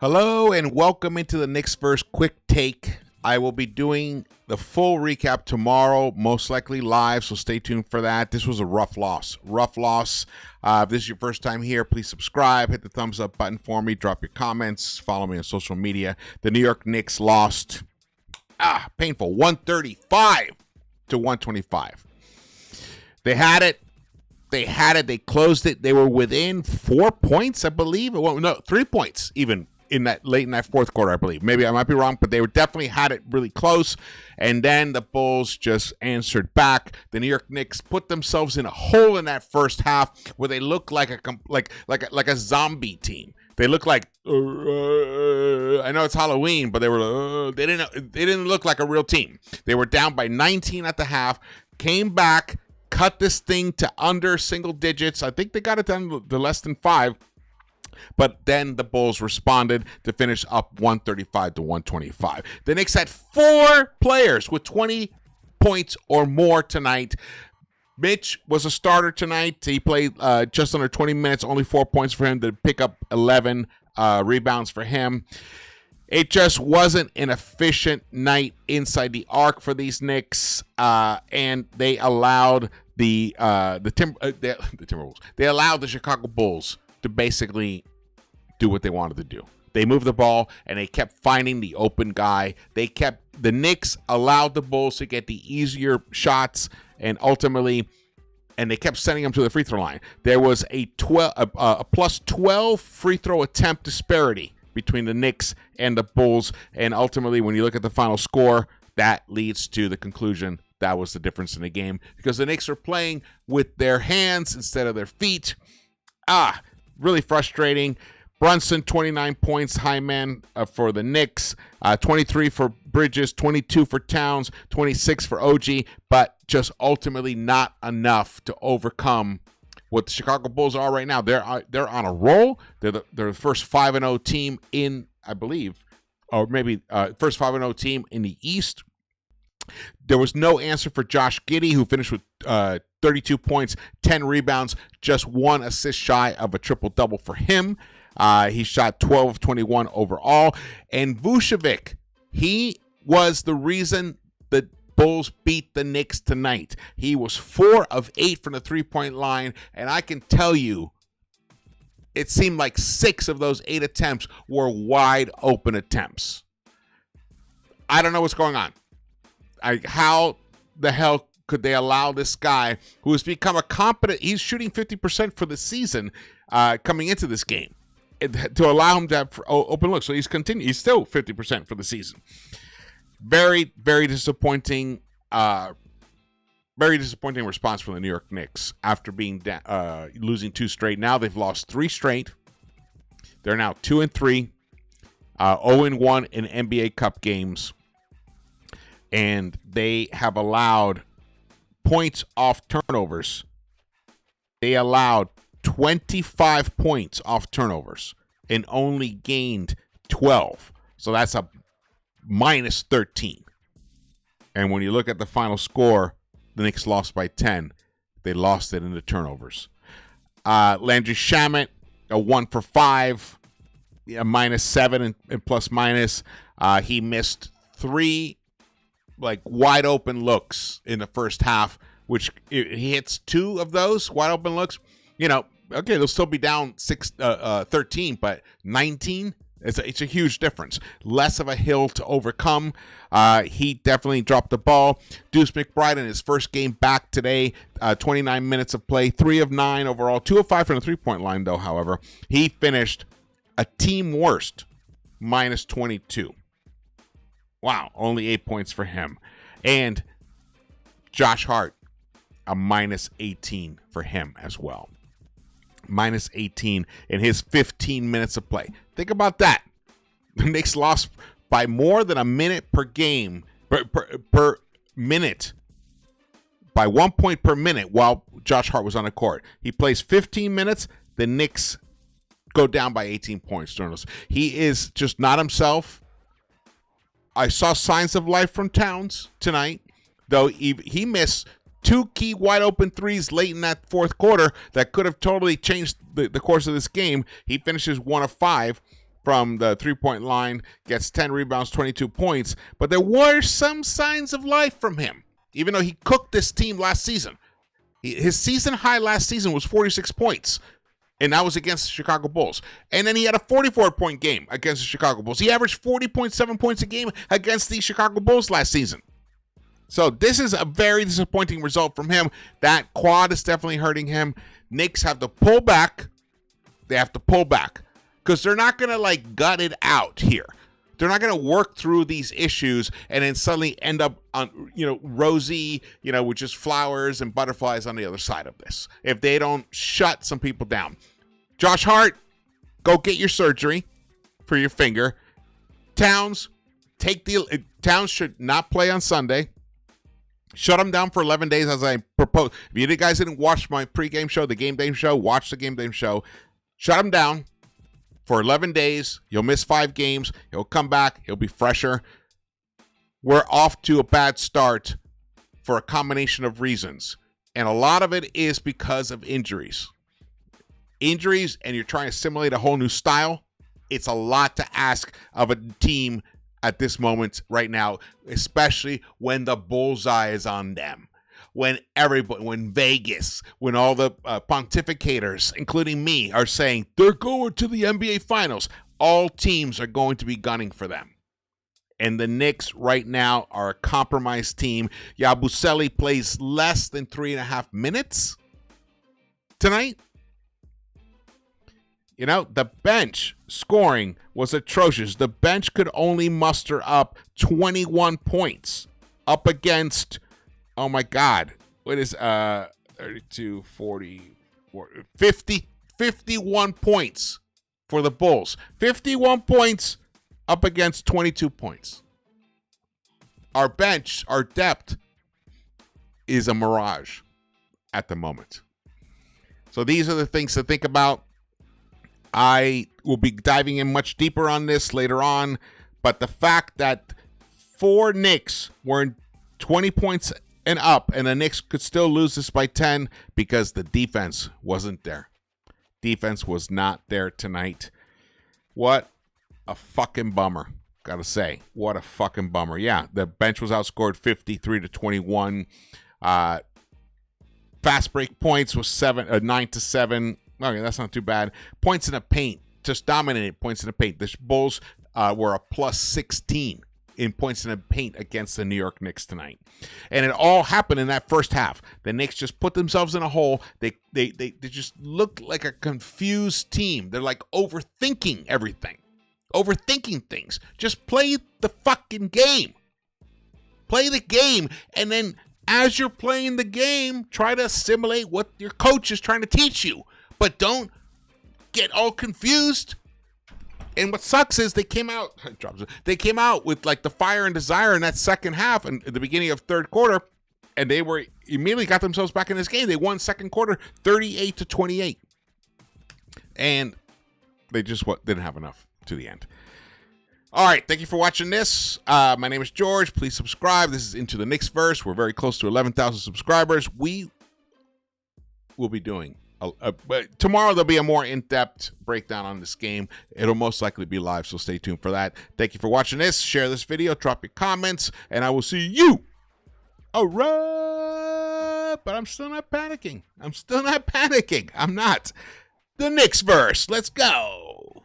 Hello and welcome into the Knicks-Verse quick take. I will be doing the full recap tomorrow, most likely live, so stay tuned for that. This was a rough loss. If this is your first time here, please subscribe, hit the thumbs up button for me, drop your comments, follow me on social media. The New York Knicks lost, painful, 135 to 125. They had it. They closed it. They were within 4 points, I believe. Well, no, 3 points even. Late in that fourth quarter, I believe. Maybe I might be wrong, but they definitely had it really close. And then the Bulls just answered back. The New York Knicks put themselves in a hole in that first half where they looked like a zombie team. They looked like I know it's Halloween, but they didn't look like a real team. They were down by 19 at the half, came back, cut this thing to under single digits. I think they got it down to less than 5. But then the Bulls responded to finish up 135 to 125. The Knicks had 4 players with 20 points or more tonight. Mitch was a starter tonight. He played just under 20 minutes, only 4 points for him to pick up 11 rebounds for him. It just wasn't an efficient night inside the arc for these Knicks, and they allowed the Timberwolves. They allowed the Chicago Bulls to basically do what they wanted to do. They moved the ball and they kept finding the open guy. The Knicks allowed the Bulls to get the easier shots and they kept sending them to the free throw line. There was a plus 12 free throw attempt disparity between the Knicks and the Bulls, and ultimately when you look at the final score, that leads to the conclusion that was the difference in the game because the Knicks are playing with their hands instead of their feet. Really frustrating. Brunson, 29 points, high man for the Knicks, 23 for Bridges, 22 for Towns, 26 for OG, but just ultimately not enough to overcome what the Chicago Bulls are right now. They're on a roll. They're the first 5-0 team in, I believe, or maybe first 5-0 team in the East. There was no answer for Josh Giddey, who finished with 32 points, 10 rebounds, just 1 assist shy of a triple-double for him. He shot 12 of 21 overall. And Vucevic, he was the reason the Bulls beat the Knicks tonight. He was 4 of 8 from the three-point line, and I can tell you, it seemed like 6 of those 8 attempts were wide-open attempts. I don't know what's going on. How the hell could they allow this guy who has become a competent, he's shooting 50% for the season coming into this game, to allow him to have open looks. So he's still 50% for the season. Very, very disappointing. Very disappointing response from the New York Knicks after losing 2 straight. Now they've lost 3 straight. They're now 2-3, 0-1 in NBA Cup games. And they have allowed points off turnovers. They allowed 25 points off turnovers and only gained 12. So that's a minus 13. And when you look at the final score, the Knicks lost by 10. They lost it in the turnovers. Landry Shamet, a 1 for 5, a minus 7 and plus minus. He missed 3 wide open looks in the first half, which he hits 2 of those wide open looks. Okay, they'll still be down 13, but 19, it's a huge difference. Less of a hill to overcome. He definitely dropped the ball. Deuce McBride in his first game back today, 29 minutes of play, 3 of 9 overall, 2 of 5 from the three-point line, though, however. He finished a team worst, minus 22. Wow, only 8 points for him. And Josh Hart, a minus 18 for him as well. Minus 18 in his 15 minutes of play. Think about that. The Knicks lost by more than a minute per game, per minute, by 1 point per minute while Josh Hart was on the court. He plays 15 minutes. The Knicks go down by 18 points during those. He is just not himself. I saw signs of life from Towns tonight, though he missed 2 key wide open threes late in that fourth quarter that could have totally changed the course of this game. He finishes 1 of 5. from the three-point line, gets 10 rebounds, 22 points. But there were some signs of life from him, even though he cooked this team last season. His season high last season was 46 points, and that was against the Chicago Bulls. And then he had a 44-point game against the Chicago Bulls. He averaged 40.7 points a game against the Chicago Bulls last season. So this is a very disappointing result from him. That quad is definitely hurting him. Knicks have to pull back. They have to pull back because they're not going to, like, gut it out here. They're not going to work through these issues and then suddenly end up on, rosy, with just flowers and butterflies on the other side of this. If they don't shut some people down. Josh Hart, go get your surgery for your finger. Towns should not play on Sunday. Shut him down for 11 days as I proposed. If you guys didn't watch my pregame show, the Game Day show, watch the Game Day show. Shut him down for 11 days. You'll miss 5 games. He'll come back. He'll be fresher. We're off to a bad start for a combination of reasons. And a lot of it is because of injuries. Injuries, and you're trying to simulate a whole new style. It's a lot to ask of a team at this moment right now, especially when the bullseye is on them. When everybody, when Vegas, when all the pontificators, including me, are saying they're going to the NBA Finals, all teams are going to be gunning for them. And the Knicks right now are a compromised team. Yabusele plays less than 3.5 minutes tonight. The bench scoring was atrocious. The bench could only muster up 21 points up against, oh my God, what is 32, 40, 50, 51 points for the Bulls. 51 points up against 22 points. Our bench, our depth is a mirage at the moment. So these are the things to think about. I will be diving in much deeper on this later on, but the fact that 4 Knicks were in 20 points and up, and the Knicks could still lose this by 10 because the defense wasn't there. Defense was not there tonight. What a fucking bummer. Gotta say, what a fucking bummer. Yeah, the bench was outscored 53-21. Fast break points was 9-7. Okay, that's not too bad. Points in the paint, just dominated points in the paint. The Bulls were a plus 16 in points in the paint against the New York Knicks tonight. And it all happened in that first half. The Knicks just put themselves in a hole. They just looked like a confused team. They're like overthinking everything. Overthinking things. Just play the fucking game. Play the game, and then as you're playing the game, try to assimilate what your coach is trying to teach you. But don't get all confused. And what sucks is they came out with like the fire and desire in that second half and at the beginning of third quarter, and they were immediately got themselves back in this game. They won second quarter 38-28. And they just didn't have enough to the end. All right, thank you for watching this. My name is George. Please subscribe. This is Into the Knicks-Verse. We're very close to 11,000 subscribers. We will be doing but tomorrow there'll be a more in-depth breakdown on this game. It'll most likely be live, so stay tuned for that. Thank you for watching this. Share this video, drop your comments, and I will see you. All right, but I'm still not panicking. I'm not. The Knicks-Verse. Let's go.